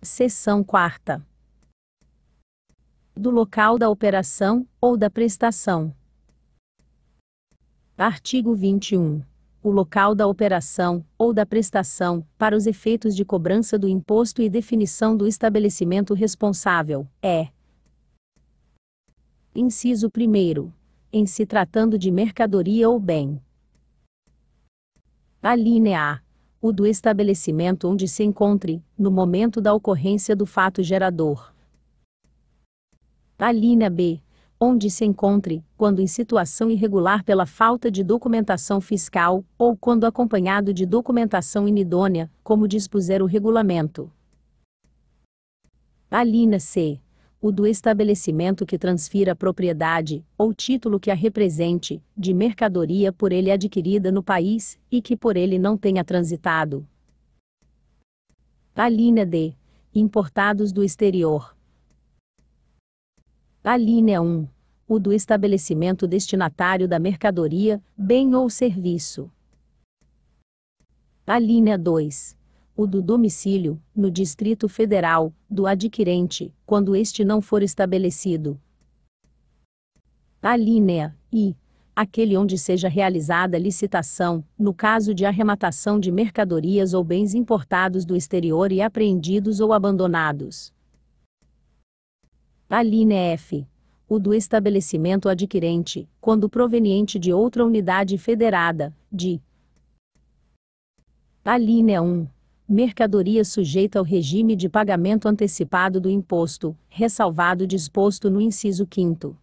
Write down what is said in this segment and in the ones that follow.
Seção 4ª. Do local da operação, ou da prestação. Artigo 21. O local da operação, ou da prestação, para os efeitos de cobrança do imposto e definição do estabelecimento responsável, é: inciso 1º. Em se tratando de mercadoria ou bem. Alínea A. O do estabelecimento onde se encontre, no momento da ocorrência do fato gerador. Alínea B. Onde se encontre, quando em situação irregular pela falta de documentação fiscal, ou quando acompanhado de documentação inidônea, como dispuser o regulamento. Alínea C. O do estabelecimento que transfira a propriedade, ou título que a represente, de mercadoria por ele adquirida no país, e que por ele não tenha transitado. Alínea D. Importados do exterior. Alínea 1. O do estabelecimento destinatário da mercadoria, bem ou serviço. Alínea 2. O do domicílio, no Distrito Federal, do adquirente, quando este não for estabelecido. Alínea I. Aquele onde seja realizada licitação, no caso de arrematação de mercadorias ou bens importados do exterior e apreendidos ou abandonados. Alínea F. O do estabelecimento adquirente, quando proveniente de outra unidade federada, de. Alínea 1. Mercadoria sujeita ao regime de pagamento antecipado do imposto, ressalvado o disposto no inciso 5º.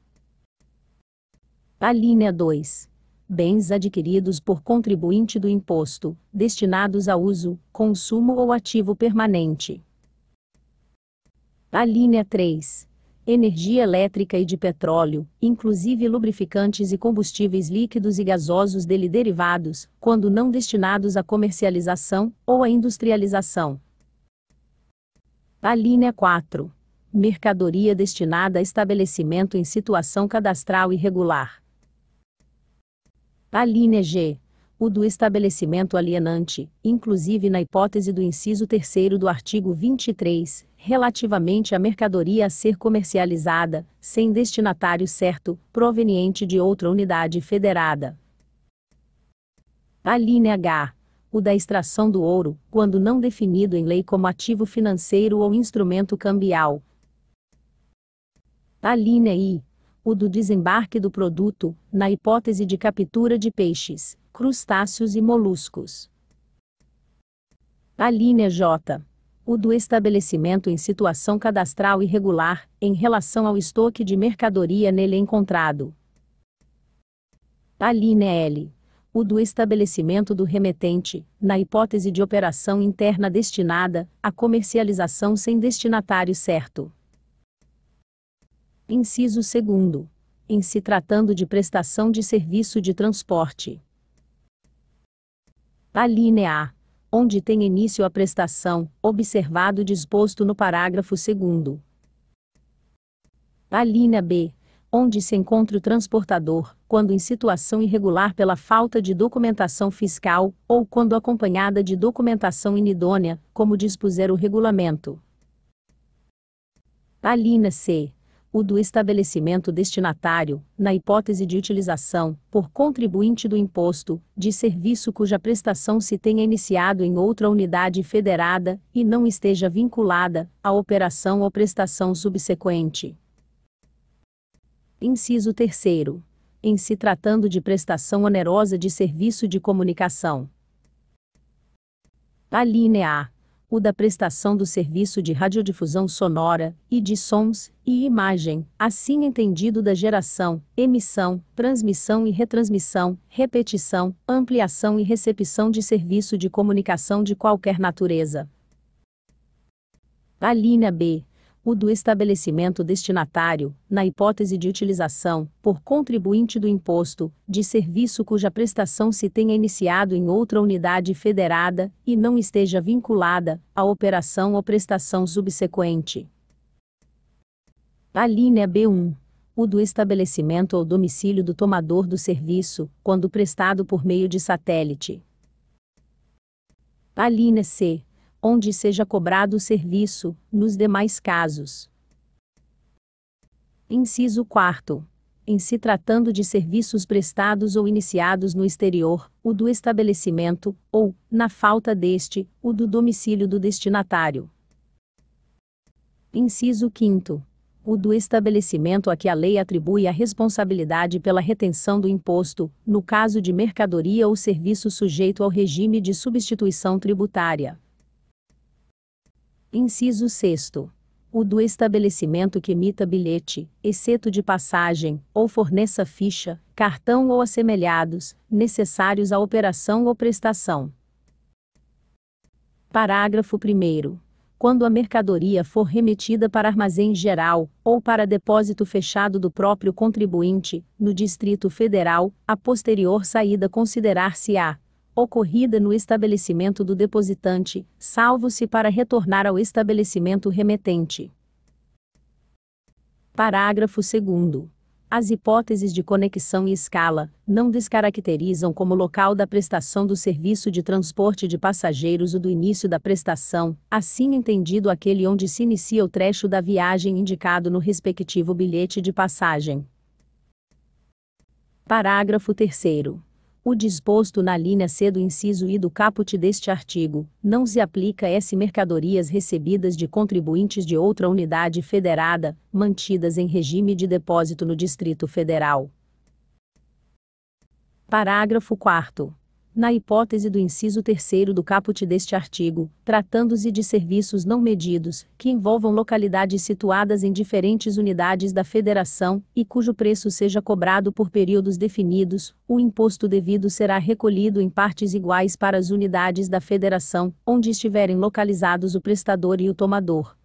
Alínea 2. Bens adquiridos por contribuinte do imposto, destinados a uso, consumo ou ativo permanente. Alínea 3. Energia elétrica e de petróleo, inclusive lubrificantes e combustíveis líquidos e gasosos dele derivados, quando não destinados à comercialização, ou à industrialização. Alínea 4. Mercadoria destinada a estabelecimento em situação cadastral irregular. Alínea G. O do estabelecimento alienante, inclusive na hipótese do inciso 3º do artigo 23, relativamente à mercadoria a ser comercializada, sem destinatário certo, proveniente de outra unidade federada. Alínea H. O da extração do ouro, quando não definido em lei como ativo financeiro ou instrumento cambial. Alínea I. O do desembarque do produto, na hipótese de captura de peixes, crustáceos e moluscos. Alínea J. O do estabelecimento em situação cadastral irregular, em relação ao estoque de mercadoria nele encontrado. Alínea L. O do estabelecimento do remetente, na hipótese de operação interna destinada à comercialização sem destinatário certo. Inciso 2º. Em se tratando de prestação de serviço de transporte. Alínea A. Onde tem início a prestação, observado o disposto no parágrafo 2º. Alínea B. Onde se encontra o transportador, quando em situação irregular pela falta de documentação fiscal, ou quando acompanhada de documentação inidônea, como dispuser o regulamento. Alínea C. O do estabelecimento destinatário, na hipótese de utilização, por contribuinte do imposto, de serviço cuja prestação se tenha iniciado em outra unidade federada, e não esteja vinculada à operação ou prestação subsequente. Inciso 3º. Em se tratando de prestação onerosa de serviço de comunicação. Alínea A. O da prestação do serviço de radiodifusão sonora, e de sons, e imagem, assim entendido da geração, emissão, transmissão e retransmissão, repetição, ampliação e recepção de serviço de comunicação de qualquer natureza. Alínea B. O do estabelecimento destinatário, na hipótese de utilização, por contribuinte do imposto, de serviço cuja prestação se tenha iniciado em outra unidade federada, e não esteja vinculada à operação ou prestação subsequente. Alínea B1. O do estabelecimento ou domicílio do tomador do serviço, quando prestado por meio de satélite. Alínea C. onde seja cobrado o serviço, nos demais casos. Inciso 4º. Em se tratando de serviços prestados ou iniciados no exterior, o do estabelecimento, ou, na falta deste, o do domicílio do destinatário. Inciso 5º. O do estabelecimento a que a lei atribui a responsabilidade pela retenção do imposto, no caso de mercadoria ou serviço sujeito ao regime de substituição tributária. Inciso 6º. O do estabelecimento que emita bilhete, exceto de passagem, ou forneça ficha, cartão ou assemelhados, necessários à operação ou prestação. Parágrafo 1º. Quando a mercadoria for remetida para armazém geral, ou para depósito fechado do próprio contribuinte, no Distrito Federal, a posterior saída considerar-se-á ocorrida no estabelecimento do depositante, salvo se para retornar ao estabelecimento remetente. Parágrafo 2º. As hipóteses de conexão e escala não descaracterizam como local da prestação do serviço de transporte de passageiros o do início da prestação, assim entendido aquele onde se inicia o trecho da viagem indicado no respectivo bilhete de passagem. Parágrafo 3º. O disposto na linha C do inciso I do caput deste artigo, não se aplica a mercadorias recebidas de contribuintes de outra unidade federada, mantidas em regime de depósito no Distrito Federal. Parágrafo 4º. Na hipótese do inciso 3º do caput deste artigo, tratando-se de serviços não medidos, que envolvam localidades situadas em diferentes unidades da Federação, e cujo preço seja cobrado por períodos definidos, o imposto devido será recolhido em partes iguais para as unidades da Federação, onde estiverem localizados o prestador e o tomador.